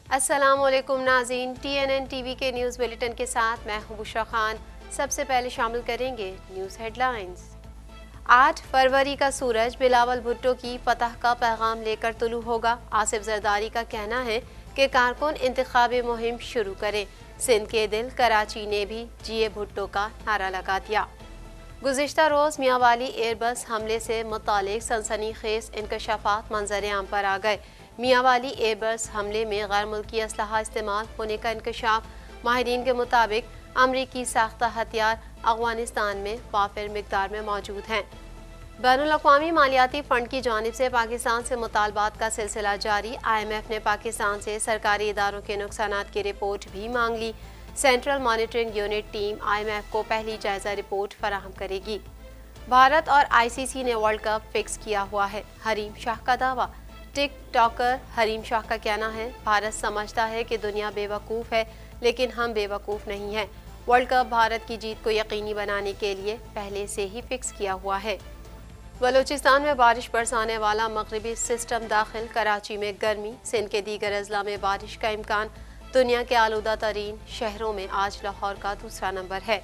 السلام علیکم ناظرین، TNN ٹی وی کے نیوز بلیٹن کے ساتھ میں ہوں بشرا خان۔ سب سے پہلے شامل کریں گے نیوز ہیڈ لائنز۔ 8 فروری کا سورج بلاول بھٹو کی فتح کا پیغام لے کر طلوع ہوگا۔ آصف زرداری کا کہنا ہے کہ کارکن انتخابی مہم شروع کریں۔ سندھ کے دل کراچی نے بھی جیے بھٹو کا نعرہ لگا دیا۔ گزشتہ روز میاں والی ایئر بس حملے سے متعلق سنسنی خیز انکشافات منظر عام پر آ گئے۔ میاں والی ایئر بس حملے میں غیر ملکی اسلحہ استعمال ہونے کا انکشاف۔ ماہرین کے مطابق امریکی ساختہ ہتھیار افغانستان میں وافر مقدار میں موجود ہیں۔ بین الاقوامی مالیاتی فنڈ کی جانب سے پاکستان سے مطالبات کا سلسلہ جاری۔ IMF نے پاکستان سے سرکاری اداروں کے نقصانات کی رپورٹ بھی مانگ لی۔ Central monitoring unit team IMF کو پہلی جائزہ رپورٹ فراہم کرے گی۔ بھارت اور ICC نے ورلڈ کپ فکس کیا ہوا ہے، حریم شاہ کا دعویٰ۔ ٹک ٹاکر حریم شاہ کا کہنا ہے، بھارت سمجھتا ہے کہ دنیا بے وقوف ہے لیکن ہم بے وقوف نہیں ہیں۔ ورلڈ کپ بھارت کی جیت کو یقینی بنانے کے لیے پہلے سے ہی فکس کیا ہوا ہے۔ بلوچستان میں بارش برسانے والا مغربی سسٹم داخل، کراچی میں گرمی، سندھ کے دیگر اضلاع میں بارش کا امکان۔ دنیا کے آلودہ ترین شہروں میں آج لاہور کا دوسرا نمبر ہے۔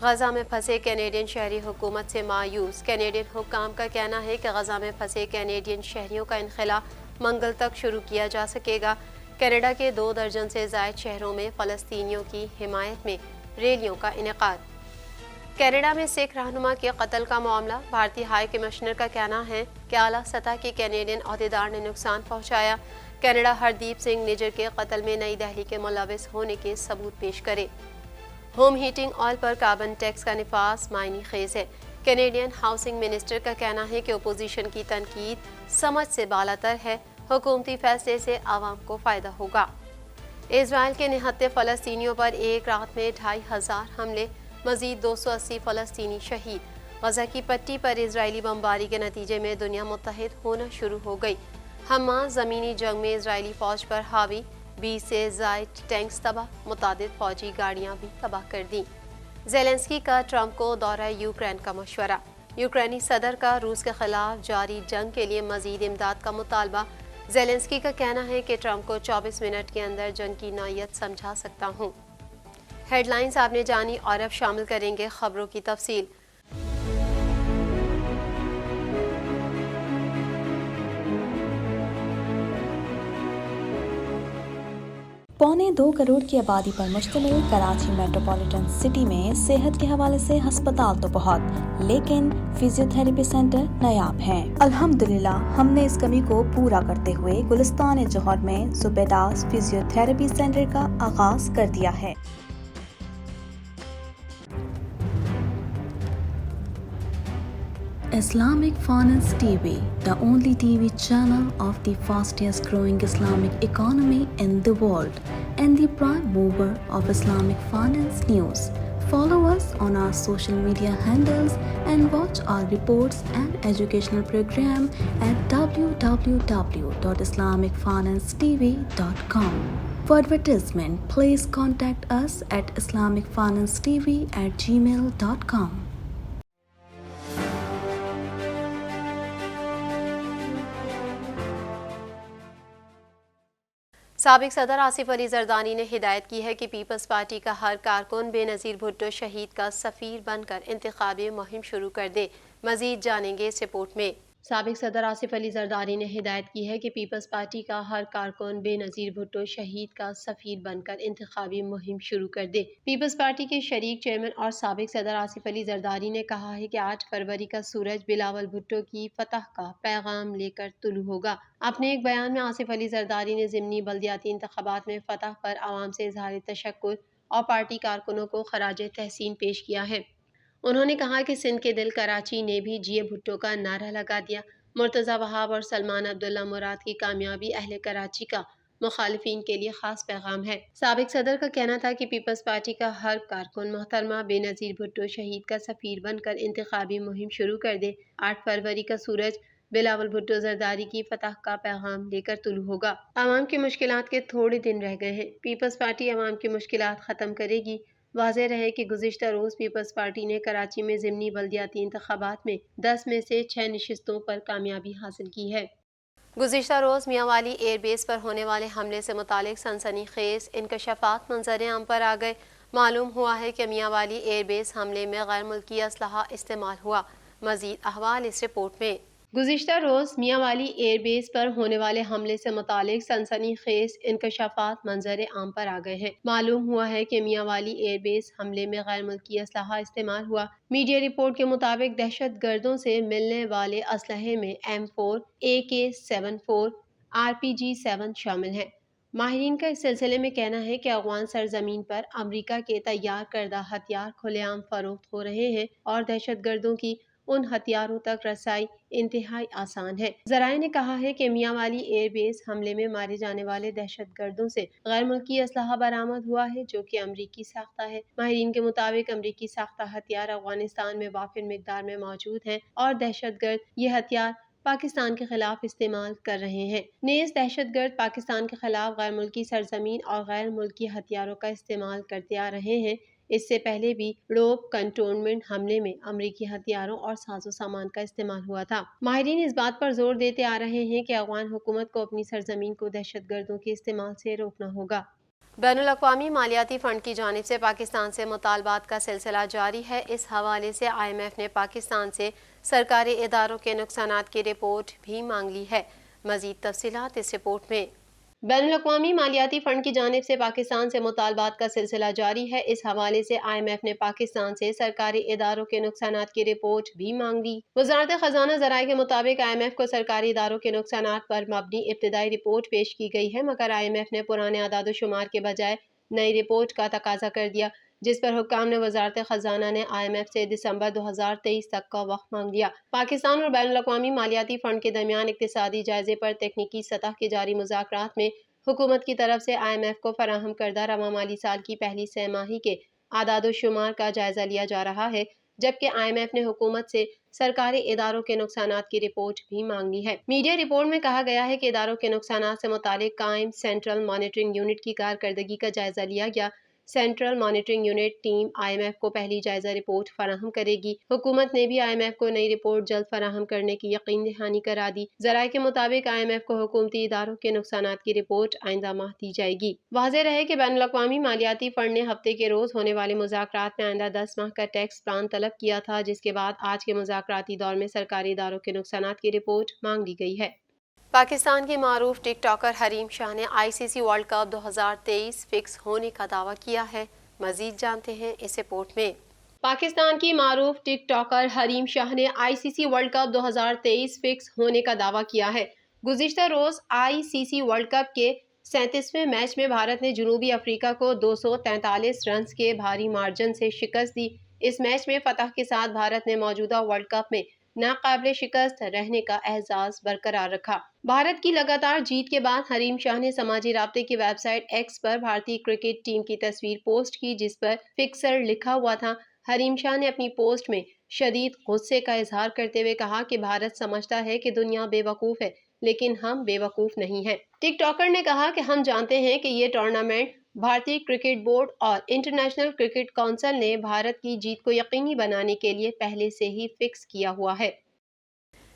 غزہ میں پھنسے کینیڈین شہری حکومت سے مایوس۔ کینیڈین حکام کا کہنا ہے کہ غزہ میں پھنسے کینیڈین شہریوں کا انخلا منگل تک شروع کیا جا سکے گا۔ کینیڈا کے 2 درجن سے زائد شہروں میں فلسطینیوں کی حمایت میں ریلیوں کا انعقاد۔ کینیڈا میں سکھ رہنما کے قتل کا معاملہ، بھارتی ہائی کمشنر کا کہنا ہے کہ اعلیٰ سطح کے کینیڈین عہدیدار نے نقصان پہنچایا۔ کینیڈا ہردیپ سنگھ نجر کے قتل میں نئی دہلی کے ملوث ہونے کے ثبوت پیش کرے۔ ہوم ہیٹنگ آئل پر کاربن ٹیکس کا نفاذ معنی خیز ہے۔ کینیڈین ہاؤسنگ منسٹر کا کہنا ہے کہ اپوزیشن کی تنقید سمجھ سے بالاتر ہے، حکومتی فیصلے سے عوام کو فائدہ ہوگا۔ اسرائیل کے نہتے فلسطینیوں پر ایک رات میں 2500 حملے، مزید 280 فلسطینی شہید۔ غزہ کی پٹی پر اسرائیلی بمباری کے نتیجے میں دنیا متحد ہونا شروع ہو گئی۔ حماس زمینی جنگ میں اسرائیلی فوج پر حاوی، 20 سے زائد ٹینکس تباہ، متعدد فوجی گاڑیاں بھی تباہ کر دیں۔ زیلنسکی کا ٹرمپ کو دورہ یوکرین کا مشورہ۔ یوکرینی صدر کا روس کے خلاف جاری جنگ کے لیے مزید امداد کا مطالبہ۔ زیلنسکی کا کہنا ہے کہ ٹرمپ کو 24 منٹ کے اندر جنگ کی نوعیت سمجھا سکتا ہوں۔ ہیڈ لائنز آپ نے جانی اور اب شامل کریں گے خبروں کی تفصیل۔ 1.25 کروڑ کی آبادی پر مشتمل کراچی میٹروپولیٹن سٹی میں صحت کے حوالے سے ہسپتال تو بہت، لیکن فزیو تھراپی سینٹر نایاب ہیں۔ الحمدللہ ہم نے اس کمی کو پورا کرتے ہوئے گلستان جوہر میں زبیداس فزیو تھراپی سینٹر کا آغاز کر دیا ہے۔ Islamic Finance TV, the only TV channel of the fastest growing Islamic economy in the world and the prime mover of Islamic finance news. Follow us on our social media handles and watch our reports and educational program at www.islamicfinancetv.com. For advertisement, please contact us at islamicfinancetv@gmail.com. سابق صدر آصف علی زرداری نے ہدایت کی ہے کہ Peoples party کا ہر کارکن بے نظیر بھٹو شہید کا سفیر بن کر انتخابی مہم شروع کر دے۔ مزید جانیں گے اس رپورٹ میں۔ سابق صدر آصف علی زرداری نے ہدایت کی ہے کہ پیپلز پارٹی کا ہر کارکن بے نظیر بھٹو شہید کا سفیر بن کر انتخابی مہم شروع کر دے۔ پیپلز پارٹی کے شریک چیئرمین اور سابق صدر آصف علی زرداری نے کہا ہے کہ 8 فروری کا سورج بلاول بھٹو کی فتح کا پیغام لے کر طلوع ہوگا۔ اپنے ایک بیان میں آصف علی زرداری نے ضمنی بلدیاتی انتخابات میں فتح پر عوام سے اظہار تشکر اور پارٹی کارکنوں کو خراج تحسین پیش کیا ہے۔ انہوں نے کہا کہ سندھ کے دل کراچی نے بھی جیے بھٹو کا نعرہ لگا دیا۔ مرتضی وہاب اور سلمان عبداللہ مراد کی کامیابی اہل کراچی کا مخالفین کے لیے خاص پیغام ہے۔ سابق صدر کا کہنا تھا کہ پیپلز پارٹی کا ہر کارکن محترمہ بے نظیر بھٹو شہید کا سفیر بن کر انتخابی مہم شروع کر دے۔ 8 فروری کا سورج بلاول بھٹو زرداری کی فتح کا پیغام لے کر طلوع ہوگا۔ عوام کی مشکلات کے تھوڑے دن رہ گئے ہیں، پیپلز پارٹی عوام کی مشکلات ختم کرے گی۔ واضح رہے کہ گزشتہ روز پیپلز پارٹی نے کراچی میں ضمنی بلدیاتی انتخابات میں 10 میں سے 6 نشستوں پر کامیابی حاصل کی ہے۔ گزشتہ روز میاں والی ایئر بیس پر ہونے والے حملے سے متعلق سنسنی خیز انکشافات منظر عام پر آ گئے۔ معلوم ہوا ہے کہ میاں والی ایئر بیس حملے میں غیر ملکی اسلحہ استعمال ہوا۔ مزید احوال اس رپورٹ میں۔ گزشتہ روز میاں والی ایئر بیس پر ہونے والے حملے سے متعلق سنسنی خیز انکشافات منظر عام پر آ گئے ہیں۔ معلوم ہوا ہے کہ میاں والی ایئر بیس حملے میں غیر ملکی اسلحہ استعمال ہوا۔ میڈیا رپورٹ کے مطابق دہشت گردوں سے ملنے والے اسلحے میں M4، AK-74، RPG-7 شامل ہیں۔ ماہرین کا اس سلسلے میں کہنا ہے کہ افغان سرزمین پر امریکہ کے تیار کردہ ہتھیار کھلے عام فروخت ہو رہے ہیں اور دہشت گردوں کی ان ہتھیاروں تک رسائی انتہائی آسان ہے۔ ذرائع نے کہا ہے کہ میاں والی ایئر بیس حملے میں مارے جانے والے دہشت گردوں سے غیر ملکی اسلحہ برآمد ہوا ہے جو کہ امریکی ساختہ ہے۔ ماہرین کے مطابق امریکی ساختہ ہتھیار افغانستان میں وافر مقدار میں موجود ہیں اور دہشت گرد یہ ہتھیار پاکستان کے خلاف استعمال کر رہے ہیں۔ نیز دہشت گرد پاکستان کے خلاف غیر ملکی سرزمین اور غیر ملکی ہتھیاروں کا استعمال کرتے آ رہے ہیں۔ اس سے پہلے بھی روب کنٹونمنٹ حملے میں امریکی ہتھیاروں اور ساز و سامان کا استعمال ہوا تھا۔ ماہرین اس بات پر زور دیتے آ رہے ہیں کہ افغان حکومت کو اپنی سرزمین کو دہشت گردوں کے استعمال سے روکنا ہوگا۔ بین الاقوامی مالیاتی فنڈ کی جانب سے پاکستان سے مطالبات کا سلسلہ جاری ہے۔ اس حوالے سے IMF نے پاکستان سے سرکاری اداروں کے نقصانات کی رپورٹ بھی مانگ لی ہے۔ مزید تفصیلات اس رپورٹ میں۔ بین الاقوامی مالیاتی فنڈ کی جانب سے پاکستان سے مطالبات کا سلسلہ جاری ہے۔ اس حوالے سے IMF نے پاکستان سے سرکاری اداروں کے نقصانات کی رپورٹ بھی مانگ لی۔ وزارت خزانہ ذرائع کے مطابق IMF کو سرکاری اداروں کے نقصانات پر مبنی ابتدائی رپورٹ پیش کی گئی ہے، مگر IMF نے پرانے اعداد و شمار کے بجائے نئی رپورٹ کا تقاضا کر دیا، جس پر حکام نے وزارت خزانہ نے IMF سے دسمبر 2023 تک کا وقت مانگ لیا۔ پاکستان اور بین الاقوامی مالیاتی فنڈ کے درمیان اقتصادی جائزے پر تکنیکی سطح کے جاری مذاکرات میں حکومت کی طرف سے IMF کو فراہم کردہ رواں مالی سال کی پہلی سہ ماہی کے اعداد و شمار کا جائزہ لیا جا رہا ہے، جبکہ IMF نے حکومت سے سرکاری اداروں کے نقصانات کی رپورٹ بھی مانگ لی ہے۔ میڈیا رپورٹ میں کہا گیا ہے کہ اداروں کے نقصانات سے متعلق قائم سینٹرل مانیٹرنگ یونٹ کی کارکردگی کا جائزہ لیا گیا۔ Central monitoring unit team IMF کو پہلی جائزہ رپورٹ فراہم کرے گی۔ حکومت نے بھی IMF کو نئی رپورٹ جلد فراہم کرنے کی یقین دہانی کرا دی۔ ذرائع کے مطابق IMF کو حکومتی اداروں کے نقصانات کی رپورٹ آئندہ ماہ دی جائے گی۔ واضح رہے کہ بین الاقوامی مالیاتی فنڈ نے ہفتے کے روز ہونے والے مذاکرات میں آئندہ 10 ماہ کا ٹیکس پلان طلب کیا تھا، جس کے بعد آج کے مذاکراتی دور میں سرکاری اداروں کے نقصانات کی رپورٹ مانگ لی گئی ہے۔ پاکستان کی معروف ٹک ٹاکر حریم شاہ نے ICC ورلڈ کپ 2023 فکس ہونے کا دعویٰ کیا ہے۔ مزید جانتے ہیں اس رپورٹ میں۔ پاکستان کی معروف ٹک ٹاکر حریم شاہ نے ICC ورلڈ کپ 2023 فکس ہونے کا دعویٰ کیا ہے۔ گزشتہ روز ICC ورلڈ کپ کے 37ویں میچ میں بھارت نے جنوبی افریقہ کو 243 رنز کے بھاری مارجن سے شکست دی۔ اس میچ میں فتح کے ساتھ بھارت نے موجودہ ورلڈ کپ میں ناقابل شکست رہنے کا اعزاز برقرار رکھا۔ بھارت کی لگاتار جیت کے بعد حریم شاہ نے سماجی رابطے کی ویب سائٹ ایکس پر بھارتی کرکٹ ٹیم کی تصویر پوسٹ کی، جس پر فکسر لکھا ہوا تھا۔ حریم شاہ نے اپنی پوسٹ میں شدید غصے کا اظہار کرتے ہوئے کہا کہ بھارت سمجھتا ہے کہ دنیا بے وقوف ہے، لیکن ہم بے وقوف نہیں ہیں۔ ٹک ٹاکر نے کہا کہ ہم جانتے ہیں کہ یہ ٹورنامنٹ بھارتی کرکٹ بورڈ اور انٹرنیشنل کرکٹ کونسل نے بھارت کی جیت کو یقینی بنانے کے لیے پہلے سے ہی فکس کیا ہوا ہے۔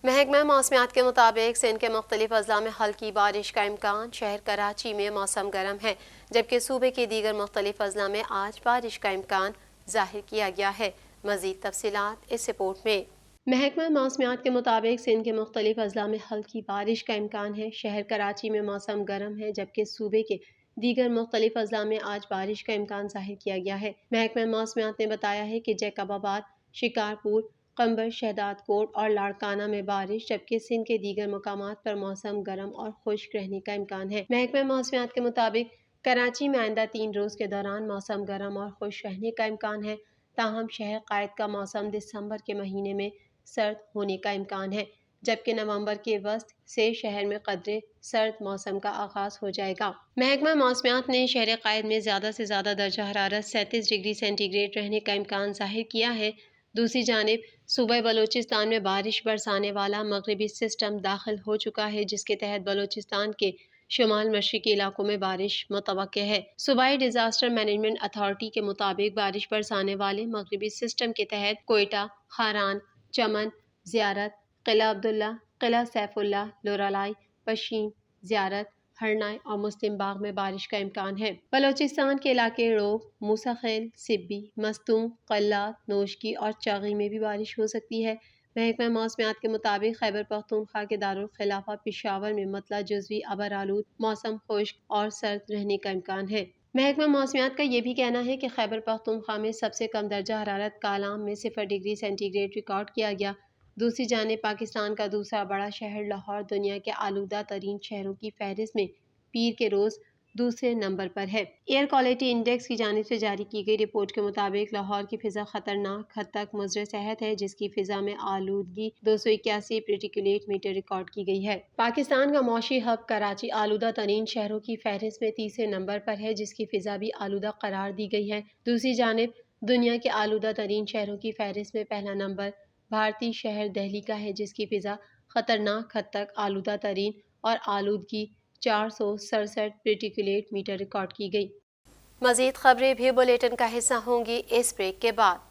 محکمہ موسمیات کے مطابق سندھ کے مختلف اضلاع میں ہلکی بارش کا امکان۔ شہر کراچی میں موسم گرم ہے، جبکہ صوبے کے دیگر مختلف اضلاع میں آج بارش کا امکان ظاہر کیا گیا ہے۔ مزید تفصیلات اس رپورٹ میں۔ محکمہ موسمیات کے مطابق سندھ کے مختلف اضلاع میں ہلکی بارش کا امکان ہے۔ شہر کراچی میں موسم گرم ہے، جبکہ صوبے کے دیگر مختلف اضلاع میں آج بارش کا امکان ظاہر کیا گیا ہے۔ محکمہ موسمیات نے بتایا ہے کہ جیکب آباد، شکارپور، قمبر، شہداد کوٹ اور لاڑکانہ میں بارش، جبکہ سندھ کے دیگر مقامات پر موسم گرم اور خشک رہنے کا امکان ہے۔ محکمہ موسمیات کے مطابق کراچی میں آئندہ 3 روز کے دوران موسم گرم اور خشک رہنے کا امکان ہے، تاہم شہر قائد کا موسم دسمبر کے مہینے میں سرد ہونے کا امکان ہے، جبکہ نومبر کے وسط سے شہر میں قدرے سرد موسم کا آغاز ہو جائے گا۔ محکمہ موسمیات نے شہر قائد میں زیادہ سے زیادہ درجہ حرارت 37 ڈگری سینٹی گریڈ رہنے کا امکان ظاہر کیا ہے۔ دوسری جانب صوبہ بلوچستان میں بارش برسانے والا مغربی سسٹم داخل ہو چکا ہے، جس کے تحت بلوچستان کے شمال مشرقی علاقوں میں بارش متوقع ہے۔ صوبائی ڈیزاسٹر مینجمنٹ اتھارٹی کے مطابق بارش برسانے والے مغربی سسٹم کے تحت کوئٹہ، خاران، چمن، زیارت، قلعہ عبداللہ، قلعہ سیف اللہ، لورالائی، پشین، زیارت، ہرنائے اور مسلم باغ میں بارش کا امکان ہے۔ بلوچستان کے علاقے روغ، موسیٰ خیل، سبی، مستونگ، قلات، نوشکی اور چاغی میں بھی بارش ہو سکتی ہے۔ محکمہ موسمیات کے مطابق خیبر پختونخوا کے دارالخلافہ پشاور میں مطلع جزوی ابر آلود موسم خشک اور سرد رہنے کا امکان ہے۔ محکمہ موسمیات کا یہ بھی کہنا ہے کہ خیبر پختونخوا میں سب سے کم درجہ حرارت کالام میں 0 ڈگری سینٹی گریڈ ریکارڈ کیا گیا۔ دوسری جانب پاکستان کا دوسرا بڑا شہر لاہور دنیا کے آلودہ ترین شہروں کی فہرست میں پیر کے روز دوسرے نمبر پر ہے۔ ایئر کوالٹی انڈیکس کی جانب سے جاری کی گئی رپورٹ کے مطابق لاہور کی فضا خطرناک حد تک مضر صحت ہے، جس کی فضا میں آلودگی 281 پارٹیکلیٹ میٹر ریکارڈ کی گئی ہے۔ پاکستان کا معاشی ہب کراچی آلودہ ترین شہروں کی فہرست میں تیسرے نمبر پر ہے، جس کی فضا بھی آلودہ قرار دی گئی ہے۔ دوسری جانب دنیا کے آلودہ ترین شہروں کی فہرست میں پہلا نمبر بھارتی شہر دہلی کا ہے، جس کی فضا خطرناک حد تک آلودہ ترین اور آلودگی 467 پارٹیکلیٹ میٹر ریکارڈ کی گئی۔ مزید خبریں بھی بلیٹن کا حصہ ہوں گی اس بریک کے بعد۔